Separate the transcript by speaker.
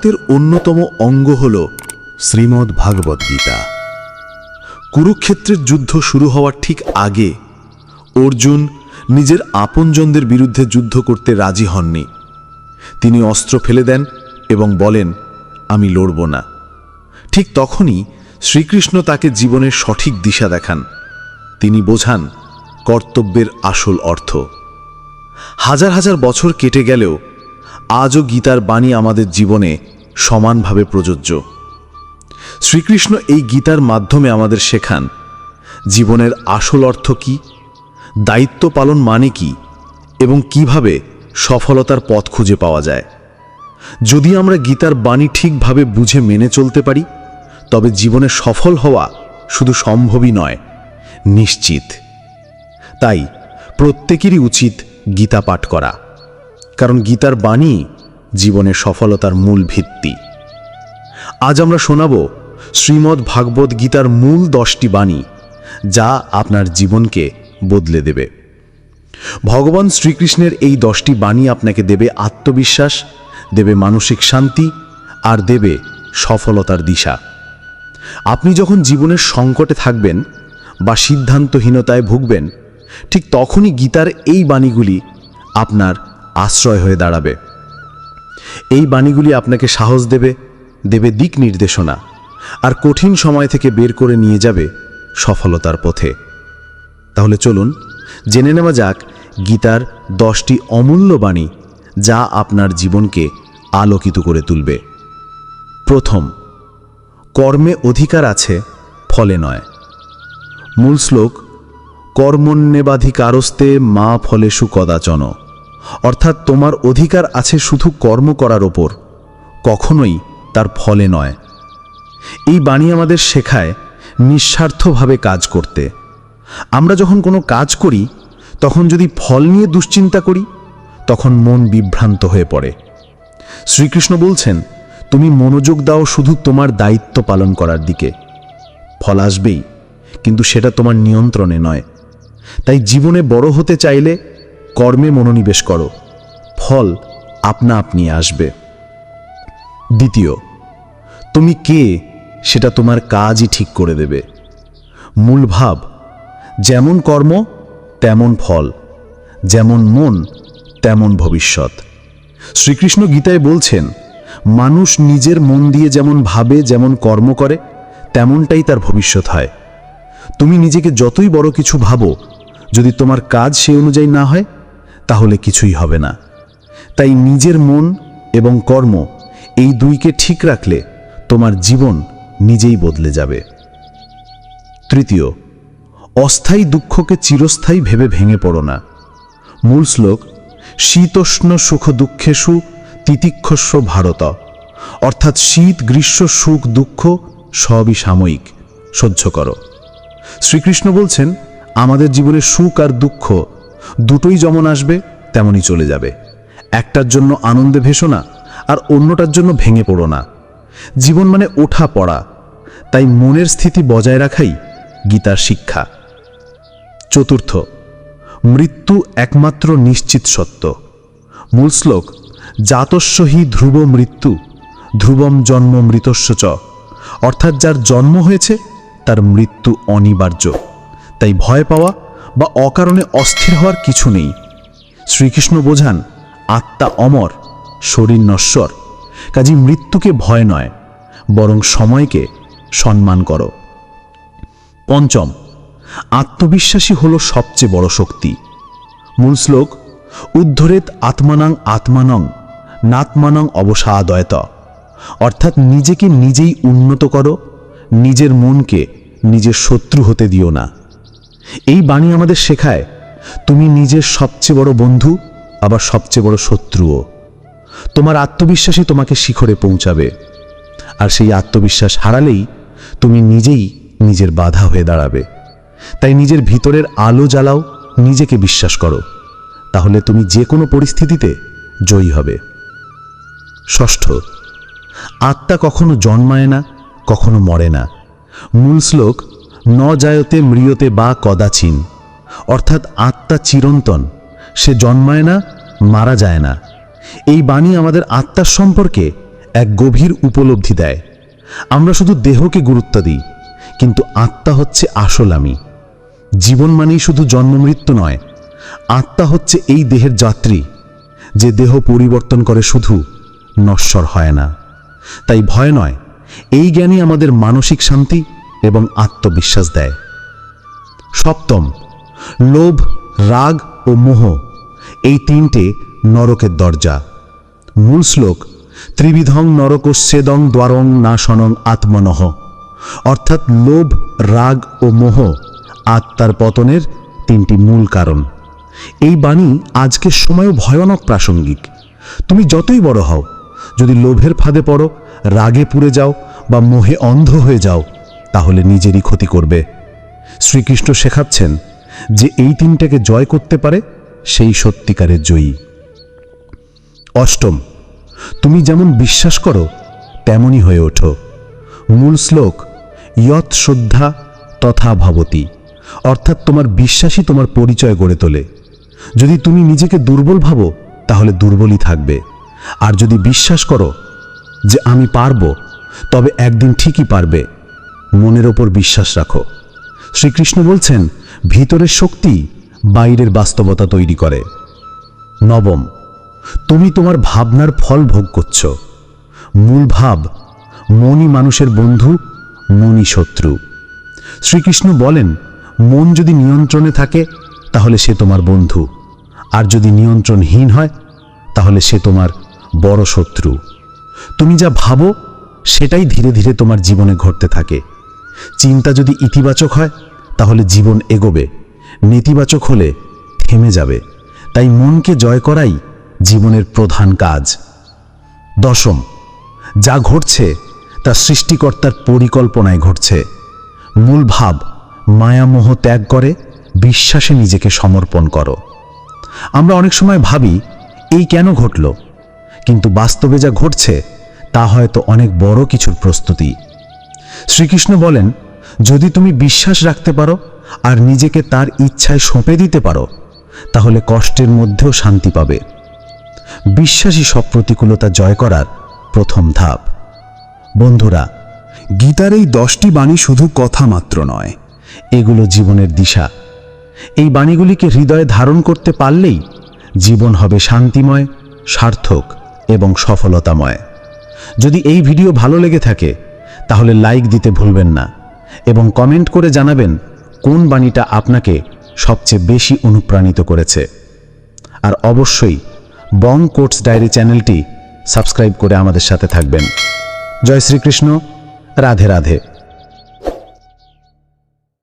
Speaker 1: এর অন্যতম অঙ্গ হল শ্রীমদ্ ভাগবত গীতা। কুরুক্ষেত্রের যুদ্ধ শুরু হওয়ার ঠিক আগে অর্জুন নিজের আপনজনদের বিরুদ্ধে যুদ্ধ করতে রাজি হননি। তিনি অস্ত্র ফেলে দেন এবং বলেন, আমি লড়ব না। ঠিক তখনই শ্রীকৃষ্ণ তাকে জীবনের সঠিক দিশা দেখান। তিনি বোঝান কর্তব্যের আসল অর্থ। হাজার হাজার বছর কেটে গেলেও আজও গীতার বাণী আমাদের জীবনে সমানভাবে প্রযোজ্য। শ্রীকৃষ্ণ এই গীতার মাধ্যমে আমাদের শেখান জীবনের আসল অর্থ কি, দায়িত্ব পালন মানে কি এবং কিভাবে সফলতার পথ খুঁজে পাওয়া যায়। যদি আমরা গীতার বাণী ঠিকভাবে বুঝে মেনে চলতে পারি, তবে জীবনে সফল হওয়া শুধু সম্ভবই নয়, নিশ্চিত। তাই প্রত্যেকেরই উচিত গীতা পাঠ করা, কারণ গীতার বাণী জীবনের সফলতার মূল ভিত্তি। আজ আমরা শোনাব শ্রীমদ্ ভাগবত গীতার মূল 10টি বাণী, যা আপনার জীবনকে বদলে দেবে। ভগবান শ্রীকৃষ্ণের এই 10টি বাণী আপনাকে দেবে আত্মবিশ্বাস, দেবে মানসিক শান্তি আর দেবে সফলতার দিশা। আপনি যখন জীবনের সংকটে থাকবেন বা সিদ্ধান্তহীনতায় ভুগবেন, ঠিক তখনই গীতার এই বাণীগুলি আপনার আশ্রয় হয়ে দাঁড়াবে। এই বাণীগুলি আপনাকে সাহস দেবে, দেবে দিক নির্দেশনা, আর কঠিন সময় থেকে বের করে নিয়ে যাবে সফলতার পথে। তাহলে চলুন জেনে নেওয়া যাক গীতার 10টি অমূল্য বাণী, যা আপনার জীবনকে আলোকিত করে তুলবে। প্রথম, কর্মে অধিকার আছে, ফলে নয়। মূল শ্লোক, কর্মণ্যেবাধিকারস্তে মা ফলেষু কদাচন। অর্থাৎ তোমার অধিকার আছে শুধু কর্ম করার ওপর, কখনোই তার ফলে নয়। এই বাণী আমাদের শেখায় নিঃস্বার্থভাবে কাজ করতে। আমরা যখন কোনো কাজ করি, তখন যদি ফল নিয়ে দুশ্চিন্তা করি, তখন মন বিভ্রান্ত হয়ে পড়ে। শ্রীকৃষ্ণ বলছেন, তুমি মনোযোগ দাও শুধু তোমার দায়িত্ব পালন করার দিকে। ফল আসবেই, কিন্তু সেটা তোমার নিয়ন্ত্রণে নয়। তাই জীবনে বড় হতে চাইলে কর্মে মনোনিবেশ করো, ফল আপনা আপনি আসবে। দ্বিতীয়, তুমি কে সেটা তোমার কাজই ঠিক করে দেবে। মূল ভাব, যেমন কর্ম তেমন ফল, যেমন মন তেমন ভবিষ্যৎ। শ্রীকৃষ্ণ গীতায় বলছেন, মানুষ নিজের মন দিয়ে যেমন ভাবে, যেমন কর্ম করে, তেমনটাই তার ভবিষ্যৎ হয়। তুমি নিজেকে যতই বড় কিছু ভাবো, যদি তোমার কাজ সেই অনুযায়ী না হয়, তাহলে কিছুই হবে না। তাই নিজের মন এবং কর্ম এই দুইকে ঠিক রাখলে তোমার জীবন নিজেই বদলে যাবে। তৃতীয়, অস্থায়ী দুঃখকে চিরস্থায়ী ভেবে ভেঙে পড়ো না। মূল শ্লোক, শীতোষ্ণ সুখ দুঃখেষু তিতিক্ষস্ব ভারত। অর্থাৎ শীত, গ্রীষ্ম, সুখ, দুঃখ সবই সাময়িক, সহ্য করো। শ্রীকৃষ্ণ বলছেন, আমাদের জীবনে সুখ আর দুঃখ দুটোই যেমন আসবে তেমনই চলে যাবে। একটার জন্য আনন্দে ভেসো না, আর অন্যটার জন্য ভেঙে পড়ো না। জীবন মানে ওঠা পড়া, তাই মনের স্থিতি বজায় রাখাই গীতার শিক্ষা। চতুর্থ, মৃত্যু একমাত্র নিশ্চিত সত্য। মূল শ্লোক, জাতস্য হি ধ্রুব মৃত্যু ধ্রুবম জন্ম মৃতস্য চ। অর্থাৎ যার জন্ম হয়েছে তার মৃত্যু অনিবার্য। তাই ভয় পাওয়া বা অকারণে অস্থির হওয়ার কিছু নেই। শ্রীকৃষ্ণ বোঝান, আত্মা অমর, শরীর নশ্বর। কাজী মৃত্যুকে ভয় নয়, বরং সময়কে সম্মান করো। পঞ্চম, আত্মবিশ্বাসী হলো সবচেয়ে বড় শক্তি। মূল শ্লোক, উদ্ধরেত আত্মানাং আত্মানং নাত্মানং অবসাদয়ত। অর্থাৎ নিজেকে নিজেই উন্নত করো, নিজের মনকে নিজের শত্রু হতে দিও না। এই বাণী আমাদের শেখায়, তুমি নিজের সবচেয়ে বড় বন্ধু, আবার সবচেয়ে বড় শত্রুও। তোমার আত্মবিশ্বাসই তোমাকে শিখরে পৌঁছাবে, আর সেই আত্মবিশ্বাস হারালেই তুমি নিজেই নিজের বাধা হয়ে দাঁড়াবে। তাই নিজের ভিতরের আলো জ্বালাও, নিজেকে বিশ্বাস করো, তাহলে তুমি যে কোনো পরিস্থিতিতে জয়ী হবে। ষষ্ঠ, আত্মা কখনো জন্মায় না, কখনো মরে না। মূল শ্লোক, ন জায়তে মৃয়তে বা কদাচিন। অর্থাৎ আত্মা চিরন্তন, সে জন্মায় না, মারা যায় না। এই বাণী আমাদের আত্মার সম্পর্কে এক গভীর উপলব্ধি দেয়। আমরা শুধু দেহকে গুরুত্ব দিই, কিন্তু আত্মা হচ্ছে আসল আমি। জীবন মানেই শুধু জন্ম মৃত্যু নয়, আত্মা হচ্ছে এই দেহের যাত্রী, যে দেহ পরিবর্তন করে, শুধু নশ্বর হয় না। তাই ভয় নয়, এই জ্ঞানই আমাদের মানসিক শান্তি এবং আত্মবিশ্বাস দেয়। সপ্তম, লোভ, রাগ ও মোহ, এই তিনটে নরকের দরজা। মূল শ্লোক, ত্রিবিধং নরকস্যেদং দ্বারং নাশনং আত্মনঃ, অর্থাৎ লোভ, রাগ ও মোহ আত্মার পতনের তিনটি মূল কারণ। এই বাণী আজকের সময়ও ভয়ানক প্রাসঙ্গিক। তুমি যতই বড় হও, যদি লোভের ফাঁদে পড়ো, রাগে পুড়ে যাও বা মোহে অন্ধ হয়ে যাও, তাহলে নিজেরই ক্ষতি করবে। শ্রীকৃষ্ণ শেখাচ্ছেন যে এই তিনটাকে জয় করতে পারে, সেই সত্যিকারের জয়ী। অষ্টম, তুমি যেমন বিশ্বাস করো তেমনই হয়ে ওঠো। মূল শ্লোক, ইয়ৎ শ্রদ্ধা তথা ভবতি, অর্থাৎ তোমার বিশ্বাসই তোমার পরিচয় গড়ে তোলে। যদি তুমি নিজেকে দুর্বল ভাবো, তাহলে দুর্বলই থাকবে। আর যদি বিশ্বাস করো যে আমি পারবো, তবে একদিন ঠিকই পারবে। মনের ওপর বিশ্বাস রাখো। শ্রীকৃষ্ণ বলছেন, ভিতরের শক্তি বাইরের বাস্তবতা তৈরি করে। নবম, তুমি তোমার ভাবনার ফল ভোগ করছ। মূল ভাব, মনই মানুষের বন্ধু, মনই শত্রু। শ্রীকৃষ্ণ বলেন, মন যদি নিয়ন্ত্রণে থাকে তাহলে সে তোমার বন্ধু, আর যদি নিয়ন্ত্রণহীন হয় তাহলে সে তোমার বড় শত্রু। তুমি যা ভাবো সেটাই ধীরে ধীরে তোমার জীবনে ঘটতে থাকে। চিন্তা যদি ইতিবাচক হয় তাহলে জীবন এগোবে, নেতিবাচক হলে থেমে যাবে। তাই মনকে জয় করাই জীবনের প্রধান কাজ। দশম, যা ঘটছে তা সৃষ্টিকর্তার পরিকল্পনায় ঘটছে। মূল ভাব, মায়ামোহ ত্যাগ করে বিশ্বাসে নিজেকে সমর্পণ করো। আমরা অনেক সময় ভাবি এই কেন ঘটল, কিন্তু বাস্তবে যা ঘটছে তা হয়তো অনেক বড় কিছুর প্রস্তুতি। শ্রীকৃষ্ণ বলেন, যদি তুমি বিশ্বাস রাখতে পারো আর নিজেকে তার ইচ্ছায় সঁপে দিতে পারো, তাহলে কষ্টের মধ্যেও শান্তি পাবে। বিশ্বাসই সব প্রতিকূলতা জয় করার প্রথম ধাপ। বন্ধুরা, গীতার এই 10টি বাণী শুধু কথা মাত্র নয়, এগুলো জীবনের দিশা। এই বাণীগুলিকে হৃদয়ে ধারণ করতে পারলেই জীবন হবে শান্তিময়, সার্থক এবং সফলতাময়। যদি এই ভিডিও ভালো লেগে থাকে তাহলে লাইক দিতে ভুলবেন না এবং কমেন্ট করে জানাবেন কোন বাণীটা আপনাকে সবচেয়ে বেশি অনুপ্রাণিত করেছে। আর অবশ্যই বং কোটস ডায়েরি চ্যানেলটি সাবস্ক্রাইব করে আমাদের সাথে থাকবেন। জয় শ্রীকৃষ্ণ, রাধে রাধে।